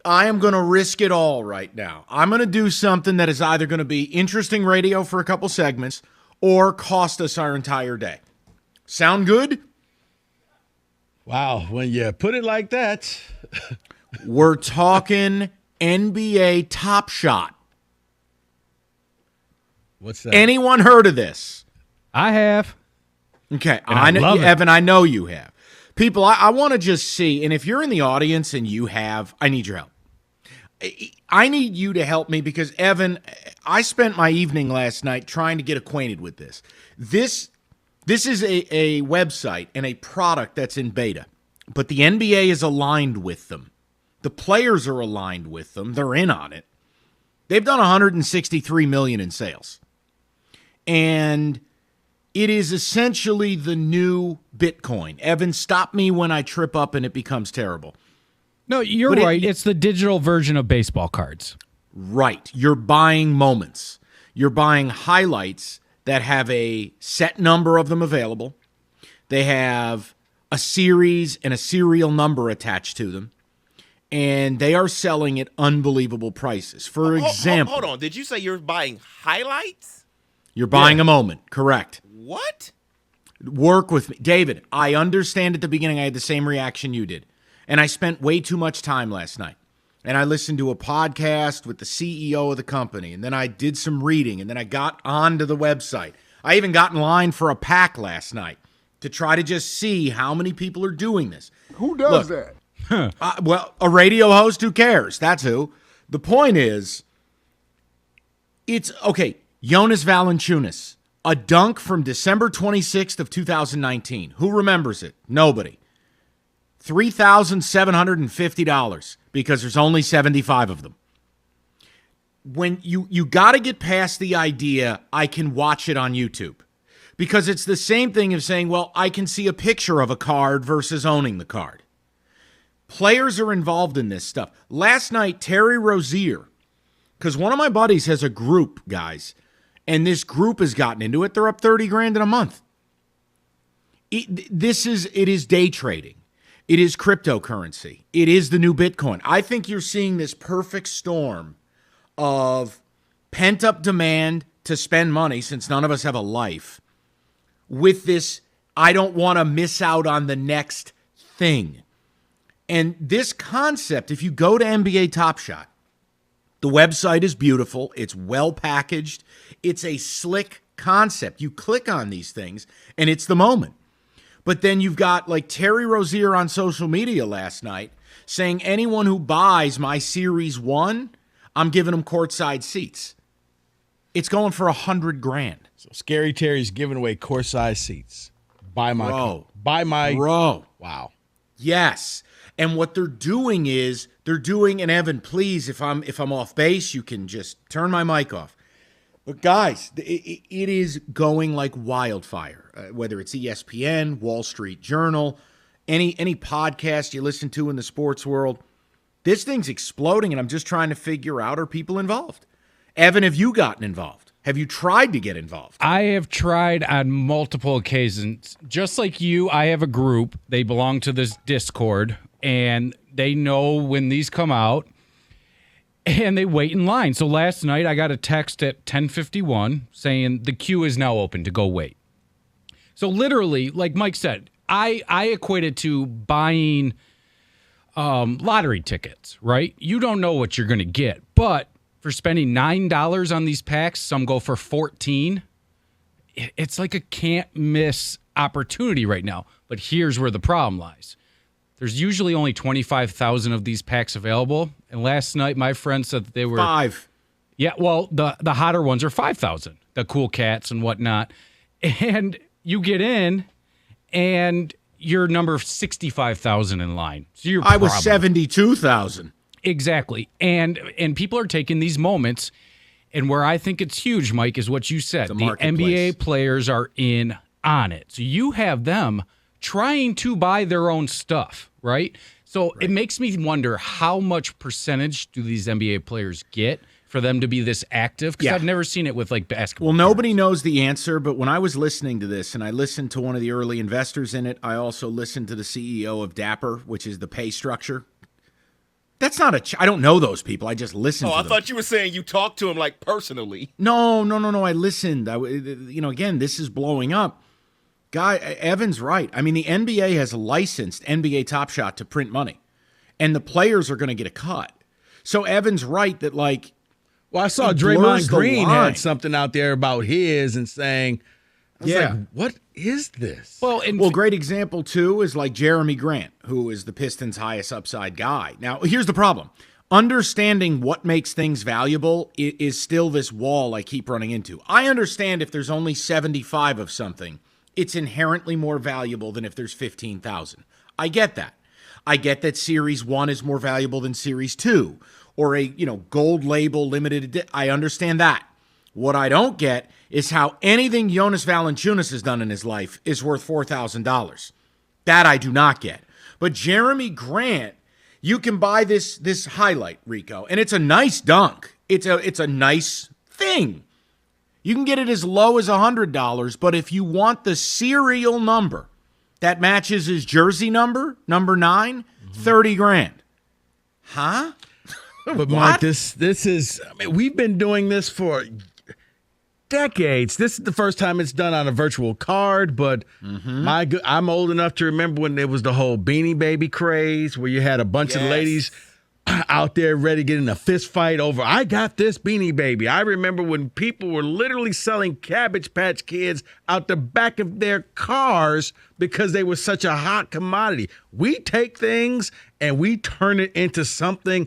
I am going to risk it all right now. I'm going to do something that is either going to be interesting radio for a couple segments or cost us our entire day. Sound good? Wow, when you put it like that. We're talking NBA Top Shot. What's that? Anyone heard of this? I have. Okay, I love it. Evan, I know you have. People, I want to just see, and if you're in the audience and you have, I need your help. I need you to help me because, Evan, I spent my evening last night trying to get acquainted with this. This is a website and a product that's in beta, but the NBA is aligned with them. The players are aligned with them. They're in on it. They've done $163 million in sales. And it is essentially the new Bitcoin. Evan, stop me when I trip up and it becomes terrible. No, you're right. It's the digital version of baseball cards. Right. You're buying moments. You're buying highlights that have a set number of them available. They have a series and a serial number attached to them. And they are selling at unbelievable prices. For example... Hold on. Did you say you're buying highlights? You're buying a moment. Correct. What? Work with me. David, I understand at the beginning I had the same reaction you did. And I spent way too much time last night. And I listened to a podcast with the CEO of the company. And then I did some reading. And then I got onto the website. I even got in line for a pack last night to try to just see how many people are doing this. Who does that? Well, a radio host, who cares? That's who. The point is, it's, okay, Jonas Valanciunas, a dunk from December 26th of 2019. Who remembers it? Nobody. $3,750 because there's only 75 of them. When you got to get past the idea, I can watch it on YouTube. Because it's the same thing as saying, well, I can see a picture of a card versus owning the card. Players are involved in this stuff. Last night, Terry Rozier, because one of my buddies has a group, guys, and this group has gotten into it. They're up $30,000 in a month. It is day trading. It is cryptocurrency. It is the new Bitcoin. I think you're seeing this perfect storm of pent-up demand to spend money, since none of us have a life, with this, I don't want to miss out on the next thing. And this concept, if you go to NBA Top Shot, the website is beautiful. It's well packaged. It's a slick concept. You click on these things, and it's the moment. But then you've got like Terry Rozier on social media last night saying anyone who buys my Series 1, I'm giving them courtside seats. It's going for $100,000. So Scary Terry's giving away courtside seats. Buy my bro. Wow. Yes. And what they're doing is and Evan, please, if I'm off base, you can just turn my mic off. But guys, it is going like wildfire. Whether it's ESPN, Wall Street Journal, any podcast you listen to in the sports world, this thing's exploding, and I'm just trying to figure out, are people involved? Evan, have you gotten involved? Have you tried to get involved? I have tried on multiple occasions. Just like you, I have a group. They belong to this Discord, and they know when these come out, and they wait in line. So last night, I got a text at 10:51 saying the queue is now open to go wait. So literally, like Mike said, I equate it to buying lottery tickets, right? You don't know what you're going to get, but for spending $9 on these packs, some go for $14. It's like a can't miss opportunity right now. But here's where the problem lies. There's usually only 25,000 of these packs available. And last night, my friend said that they were 5. Yeah, well, the hotter ones are 5,000, the cool cats and whatnot. And you get in, and you're number 65,000 in line. So I was 72,000. Exactly. And people are taking these moments, and where I think it's huge, Mike, is what you said. The NBA players are in on it. So you have them trying to buy their own stuff, right? So It makes me wonder, how much percentage do these NBA players get for them to be this active? Because I've never seen it with like basketball. Well, nobody knows the answer, but when I was listening to this, and I listened to one of the early investors in it, I also listened to the CEO of Dapper, which is the pay structure. That's not a. I don't know those people. I just listen. Oh, to I them. thought you were saying you talked to him like personally. No. I listened. Again, this is blowing up. Guy, Evan's right. I mean, the NBA has licensed NBA Top Shot to print money, and the players are going to get a cut. So Evan's right that Well, I saw it blurs Draymond the Green line. had something out there about his and saying, I was like, what is this? Well, great example, too, is like Jeremy Grant, who is the Pistons' highest upside guy. Now, here's the problem. Understanding what makes things valuable is still this wall I keep running into. I understand if there's only 75 of something, it's inherently more valuable than if there's 15,000. I get that. I get that Series 1 is more valuable than Series 2, or a gold label limited edition. I understand that. What I don't get is how anything Jonas Valanciunas has done in his life is worth $4,000. That I do not get. But Jeremy Grant, you can buy this highlight, Rico, and it's a nice dunk. It's a nice thing. You can get it as low as $100, but if you want the serial number that matches his jersey number 9, $30,000. Huh? But Mike, this is, we've been doing this for decades. This is the first time it's done on a virtual card, but I'm old enough to remember when there was the whole Beanie Baby craze where you had a bunch of ladies out there ready to get in a fist fight over, I got this Beanie Baby. I remember when people were literally selling Cabbage Patch Kids out the back of their cars because they were such a hot commodity. We take things and we turn it into something.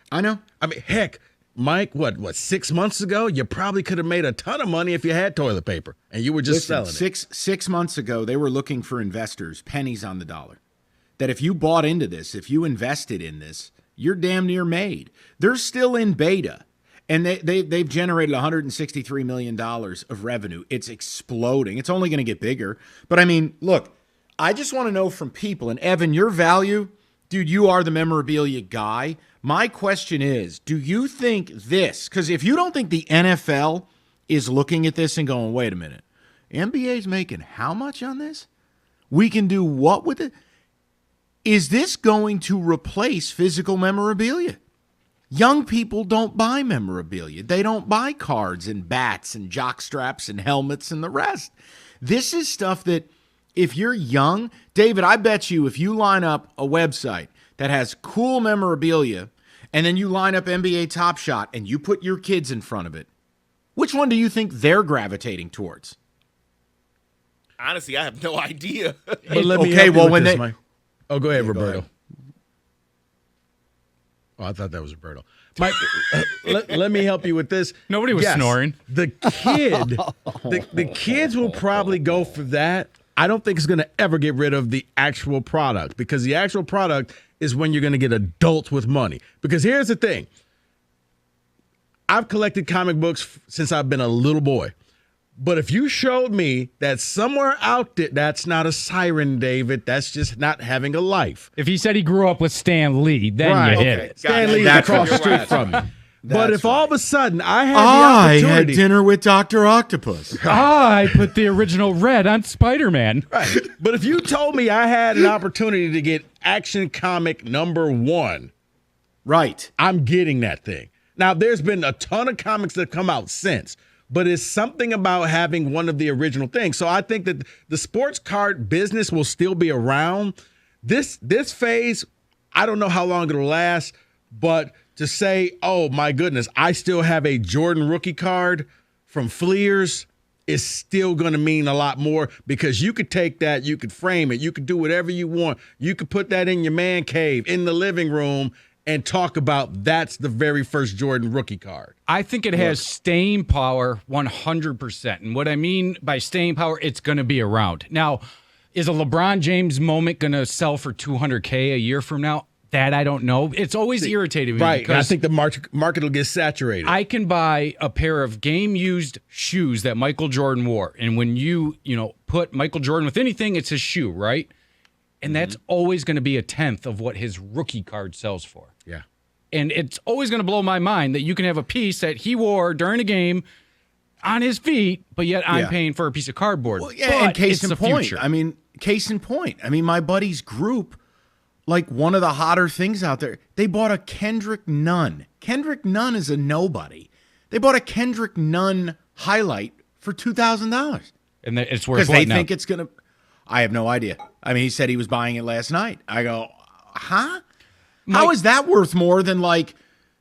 I know. I mean, heck, Mike, what 6 months ago, you probably could have made a ton of money if you had toilet paper and you were just selling it. 6 months ago, they were looking for investors, pennies on the dollar. That if you bought into this, if you invested in this, you're damn near made. They're still in beta, and they've generated $163 million of revenue. It's exploding. It's only going to get bigger. But, I mean, look, I just want to know from people, and Evan, your value, dude, you are the memorabilia guy. My question is, do you think this, because if you don't think the NFL is looking at this and going, wait a minute, NBA's making how much on this? We can do what with it? Is this going to replace physical memorabilia? Young people don't buy memorabilia. They don't buy cards and bats and jock straps and helmets and the rest. This is stuff that if you're young, David, I bet you if you line up a website that has cool memorabilia and then you line up NBA Top Shot and you put your kids in front of it, which one do you think they're gravitating towards? Honestly, I have no idea. But let me okay, help you well, with when this, they Mike. Oh, go ahead, Yeah, go Roberto. ahead. Oh, I thought that was Roberto. Mike, let me help you with this. Nobody was snoring. The kids will probably go for that. I don't think it's going to ever get rid of the actual product because the actual product is when you're going to get adults with money. Because here's the thing. I've collected comic books since I've been a little boy. But if you showed me that somewhere out there, that's not a siren, David. That's just not having a life. If he said he grew up with Stan Lee, then you hit it. Stan Lee is That's across the right. street from me. But if all of a sudden I had I the had opportunity, dinner with Dr. Octopus. I put the original red on Spider-Man. right? But if you told me I had an opportunity to get Action Comic #1, Right. I'm getting that thing. Now, there's been a ton of comics that have come out since, but it's something about having one of the original things. So I think that the sports card business will still be around. This phase, I don't know how long it'll last, but to say, oh, my goodness, I still have a Jordan rookie card from Fleers is still going to mean a lot more because you could take that, you could frame it, you could do whatever you want. You could put that in your man cave, in the living room, and talk about that's the very first Jordan rookie card. I think it has staying power 100%. And what I mean by staying power, it's going to be around. Now, is a LeBron James moment going to sell for $200K a year from now? That I don't know. It's always irritated me. Right. Because I think the market will get saturated. I can buy a pair of game-used shoes that Michael Jordan wore. And when you put Michael Jordan with anything, it's his shoe, right? And that's always going to be a tenth of what his rookie card sells for. Yeah. And it's always going to blow my mind that you can have a piece that he wore during a game on his feet, but yet I'm paying for a piece of cardboard. Well, yeah, and But case it's in the point. future. I mean, my buddy's group like one of the hotter things out there. They bought a Kendrick Nunn. Kendrick Nunn is a nobody. They bought a Kendrick Nunn highlight for $2,000. And it's worth Because they now? think it's going to. I have no idea. I mean, he said he was buying it last night. I go, huh? How is that worth more than like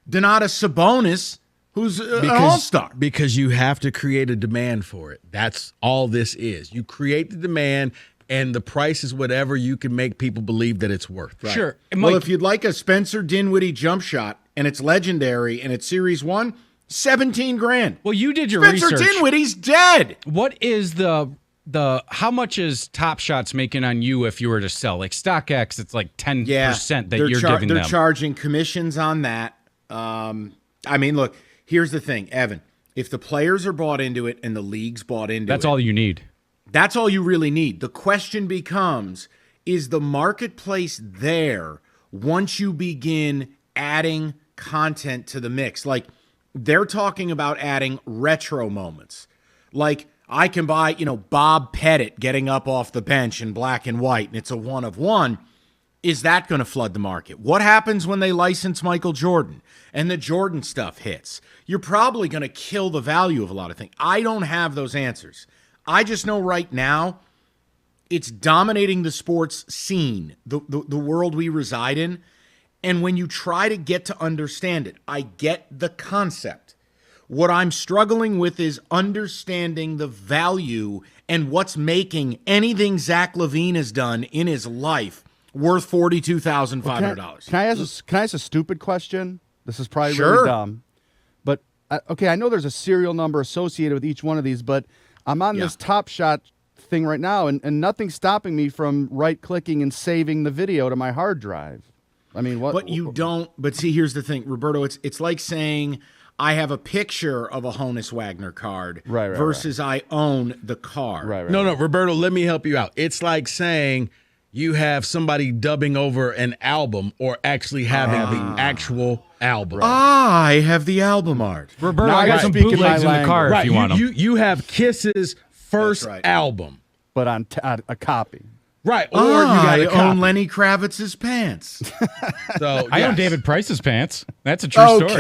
Donatas Sabonis, who's an all-star? Because you have to create a demand for it. That's all this is. You create the demand, and the price is whatever you can make people believe that it's worth. Right. Sure. And Well, Mike, if you'd like a Spencer Dinwiddie jump shot and it's legendary and it's Series 1, $17,000. well, you did your Spencer research. Dinwiddie's dead. What is the how much is Top Shots making on you if you were to sell? Like StockX, it's like 10% that you're giving them. They're charging commissions on that. I mean, look, here's the thing, Evan. If the players are bought into it and the league's bought into it. That's all you need. That's all you really need. The question becomes, is the marketplace there once you begin adding content to the mix? Like, they're talking about adding retro moments. Like, I can buy, Bob Pettit getting up off the bench in black and white, and it's a 1-of-1. Is that going to flood the market? What happens when they license Michael Jordan and the Jordan stuff hits? You're probably going to kill the value of a lot of things. I don't have those answers. I just know right now it's dominating the sports scene, the world we reside in. And when you try to get to understand it, I get the concept. What I'm struggling with is understanding the value and what's making anything Zach LaVine has done in his life worth $42,500. Can I ask a stupid question? This is probably Sure. really dumb. But, okay, I know there's a serial number associated with each one of these, but I'm on this Top Shot thing right now, and nothing's stopping me from right-clicking and saving the video to my hard drive. I mean, what? But you don't. But see, here's the thing, Roberto. It's like saying I have a picture of a Honus Wagner card versus I own the card. Right. No, Roberto, let me help you out. It's like saying you have somebody dubbing over an album or actually having the actual album. I have the album art. Roberto, Now I got you're some speaking bootlegs my in the car Right, if you want them. you have Kiss's first That's right. album. But on a copy. Right, or you got I a own copy. Lenny Kravitz's pants. So, I own yes. David Price's pants. That's a true story.